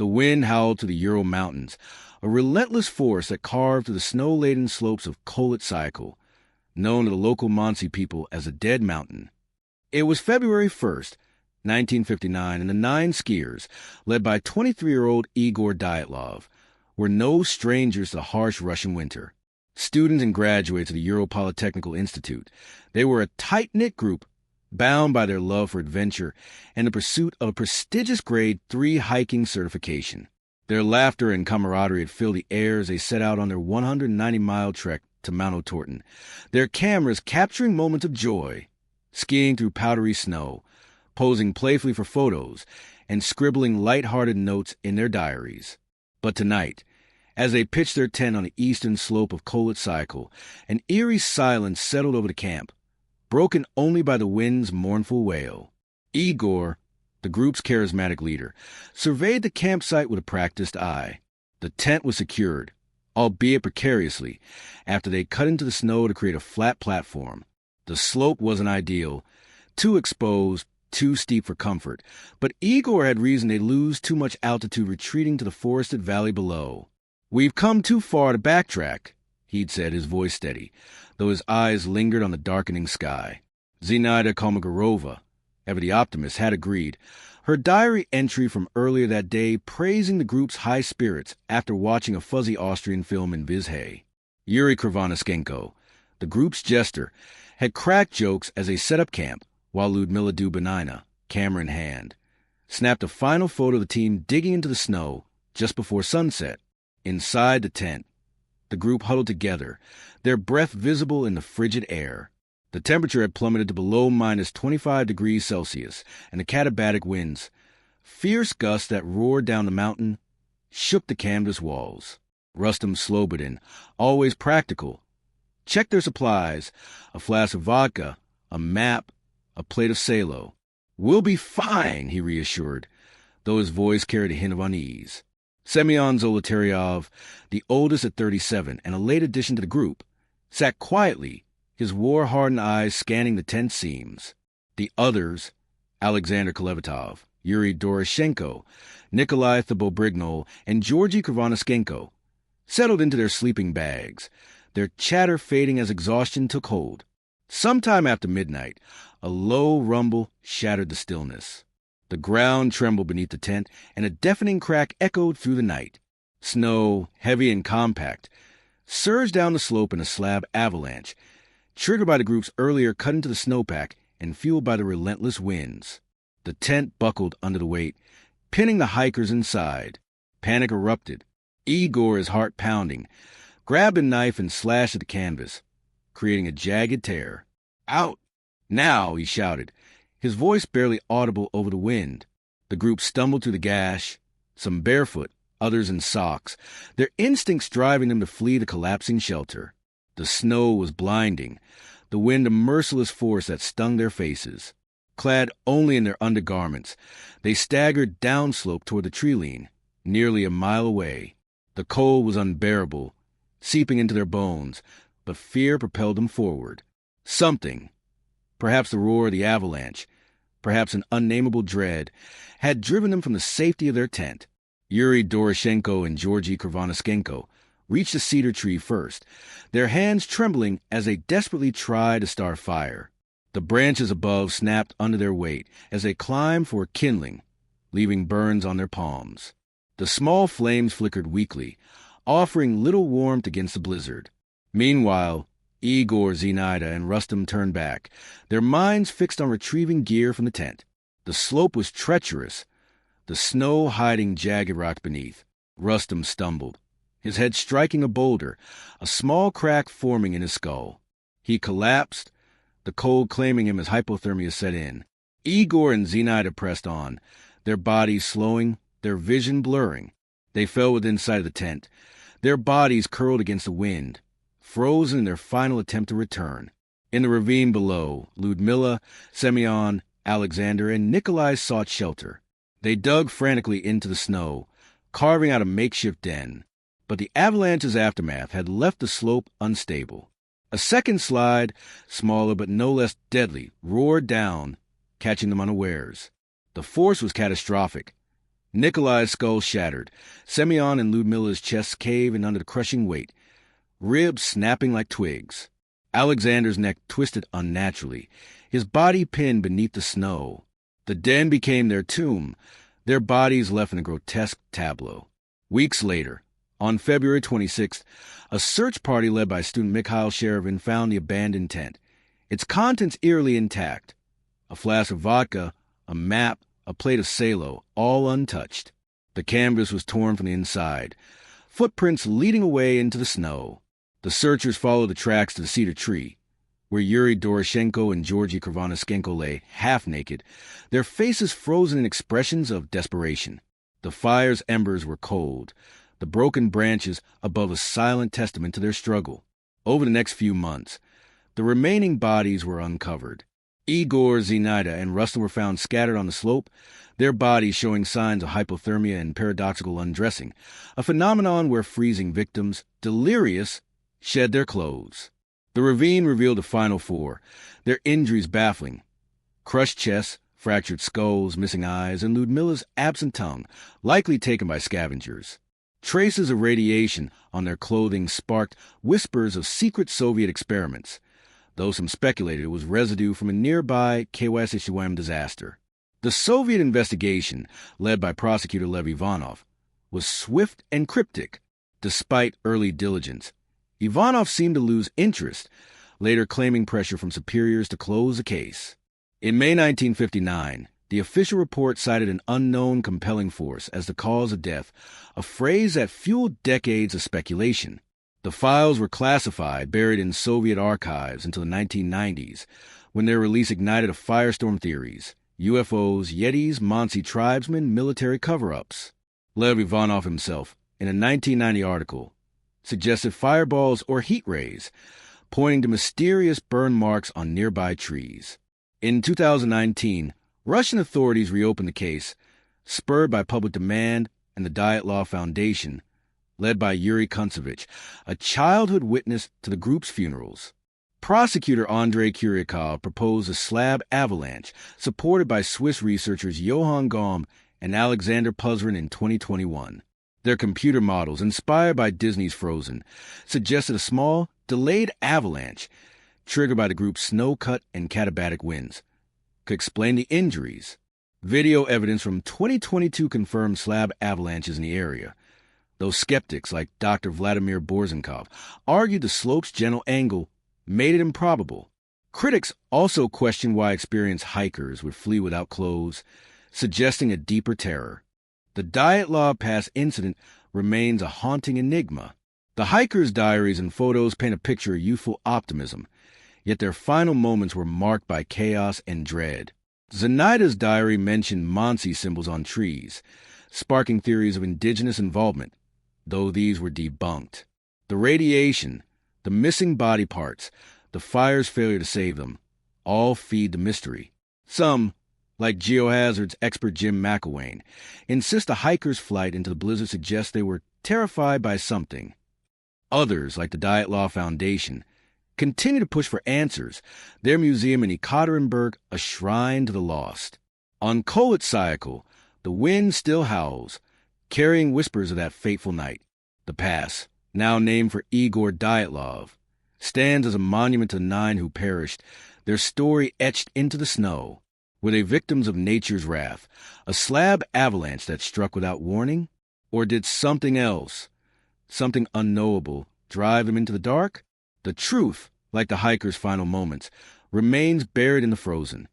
The wind howled to the Ural Mountains, a relentless force that carved through the snow-laden slopes of Kolit, known to the local Monsey people as a dead mountain. It was February 1st, 1959, and the 9 skiers, led by 23-year-old Igor Dyatlov, were no strangers to the harsh Russian winter. Students and graduates of the Ural Polytechnical Institute, they were a tight-knit group bound by their love for adventure and the pursuit of a prestigious Grade 3 hiking certification. Their laughter and camaraderie had filled the air as they set out on their 190-mile trek to Mount Otorten, their cameras capturing moments of joy, skiing through powdery snow, posing playfully for photos, and scribbling light-hearted notes in their diaries. But tonight, as they pitched their tent on the eastern slope of Kolit, an eerie silence settled over the camp, broken only by the wind's mournful wail. Igor, the group's charismatic leader, surveyed the campsite with a practiced eye. The tent was secured, albeit precariously, after they cut into the snow to create a flat platform. The slope wasn't ideal, too exposed, too steep for comfort, but Igor had reason they'd lose too much altitude retreating to the forested valley below. "We've come too far to backtrack," he'd said, his voice steady, though his eyes lingered on the darkening sky. Zinaida Kolmogorova, ever the optimist, had agreed, her diary entry from earlier that day praising the group's high spirits after watching a fuzzy Austrian film in Vizhay. Yuri Krivonischenko, the group's jester, had cracked jokes as they set up camp, while Lyudmila Dubinina, camera in hand, snapped a final photo of the team digging into the snow just before sunset. Inside the tent, the group huddled together, their breath visible in the frigid air. The temperature had plummeted to below minus 25 degrees Celsius, and the katabatic winds, fierce gusts that roared down the mountain, shook the canvas walls. Rustam Slobodin, always practical, checked their supplies, a flask of vodka, a map, a plate of salo. "We'll be fine," he reassured, though his voice carried a hint of unease. Semyon Zolotaryov, the oldest at 37 and a late addition to the group, sat quietly, his war-hardened eyes scanning the tent seams. The others, Alexander Kolevatov, Yuri Doroshenko, Nikolai Thibault-Brignol, and Georgy Krivonischenko, settled into their sleeping bags, their chatter fading as exhaustion took hold. Sometime after midnight, a low rumble shattered the stillness. The ground trembled beneath the tent, and a deafening crack echoed through the night. Snow, heavy and compact, surged down the slope in a slab avalanche, triggered by the group's earlier cut into the snowpack and fueled by the relentless winds. The tent buckled under the weight, pinning the hikers inside. Panic erupted. Igor, his heart pounding, grabbed a knife and slashed at the canvas, creating a jagged tear. "Out! Now!" he shouted, his voice barely audible over the wind. The group stumbled through the gash, some barefoot, others in socks, their instincts driving them to flee the collapsing shelter. The snow was blinding, the wind a merciless force that stung their faces. Clad only in their undergarments, they staggered downslope toward the tree line, nearly a mile away. The cold was unbearable, seeping into their bones, but fear propelled them forward. Something, perhaps the roar of the avalanche, perhaps an unnameable dread, had driven them from the safety of their tent. Yuri Doroshenko and Georgy Krivonischenko reached a cedar tree first, their hands trembling as they desperately tried to start fire. The branches above snapped under their weight as they climbed for kindling, leaving burns on their palms. The small flames flickered weakly, offering little warmth against the blizzard. Meanwhile, Igor, Zinaida, and Rustam turned back, their minds fixed on retrieving gear from the tent. The slope was treacherous, the snow hiding jagged rocks beneath. Rustam stumbled, his head striking a boulder, a small crack forming in his skull. He collapsed, the cold claiming him as hypothermia set in. Igor and Zinaida pressed on, their bodies slowing, their vision blurring. They fell within sight of the tent, their bodies curled against the wind, frozen in their final attempt to return. In the ravine below, Lyudmila, Semyon, Alexander, and Nikolai sought shelter. They dug frantically into the snow, carving out a makeshift den. But the avalanche's aftermath had left the slope unstable. A second slide, smaller but no less deadly, roared down, catching them unawares. The force was catastrophic. Nikolai's skull shattered. Semyon and Ludmila's chests caving under the crushing weight, ribs snapping like twigs. Alexander's neck twisted unnaturally, his body pinned beneath the snow. The den became their tomb, their bodies left in a grotesque tableau. Weeks later, on February 26th, a search party led by student Mikhail Sherevin found the abandoned tent, its contents eerily intact. A flask of vodka, a map, a plate of salo, all untouched. The canvas was torn from the inside, footprints leading away into the snow. The searchers followed the tracks to the cedar tree, where Yuri Doroshenko and Georgy Krivonischenko lay, half-naked, their faces frozen in expressions of desperation. The fire's embers were cold, the broken branches above a silent testament to their struggle. Over the next few months, the remaining bodies were uncovered. Igor, Zenaida, and Rustin were found scattered on the slope, their bodies showing signs of hypothermia and paradoxical undressing, a phenomenon where freezing victims, delirious, shed their clothes. The ravine revealed the final four, their injuries baffling. Crushed chests, fractured skulls, missing eyes, and Ludmila's absent tongue, likely taken by scavengers. Traces of radiation on their clothing sparked whispers of secret Soviet experiments, though some speculated it was residue from a nearby KYSHUM disaster. The Soviet investigation, led by prosecutor Lev Ivanov, was swift and cryptic. Despite early diligence, Ivanov seemed to lose interest, later claiming pressure from superiors to close the case. In May 1959, the official report cited an unknown compelling force as the cause of death, a phrase that fueled decades of speculation. The files were classified, buried in Soviet archives until the 1990s, when their release ignited a firestorm theories: UFOs, Yetis, Mansi tribesmen, military cover-ups. Lev Ivanov himself, in a 1990 article, suggested fireballs or heat rays, pointing to mysterious burn marks on nearby trees. In 2019, Russian authorities reopened the case, spurred by public demand and the Dyatlov Foundation, led by Yuri Kuntsevich, a childhood witness to the group's funerals. Prosecutor Andrei Kuryakov proposed a slab avalanche, supported by Swiss researchers Johann Gaum and Alexander Puzrin in 2021. Their computer models, inspired by Disney's Frozen, suggested a small, delayed avalanche, triggered by the group's snow-cut and katabatic winds, could explain the injuries. Video evidence from 2022 confirmed slab avalanches in the area, though skeptics like Dr. Vladimir Borzenkov argued the slope's gentle angle made it improbable. Critics also questioned why experienced hikers would flee without clothes, suggesting a deeper terror. The Dyatlov Pass incident remains a haunting enigma. The hikers' diaries and photos paint a picture of youthful optimism, yet their final moments were marked by chaos and dread. Zenaida's diary mentioned Mansi symbols on trees, sparking theories of indigenous involvement, though these were debunked. The radiation, the missing body parts, the fire's failure to save them, all feed the mystery. Some, like geohazards expert Jim McElwain, insist a hiker's flight into the blizzard suggests they were terrified by something. Others, like the Dyatlov Foundation, continue to push for answers, their museum in Ekaterinburg a shrine to the lost. On Kolit-Syakhl, the wind still howls, carrying whispers of that fateful night. The pass, now named for Igor Dyatlov, stands as a monument to the 9 who perished, their story etched into the snow. Were they victims of nature's wrath, a slab avalanche that struck without warning? Or did something else, something unknowable, drive them into the dark? The truth, like the hiker's final moments, remains buried in the frozen.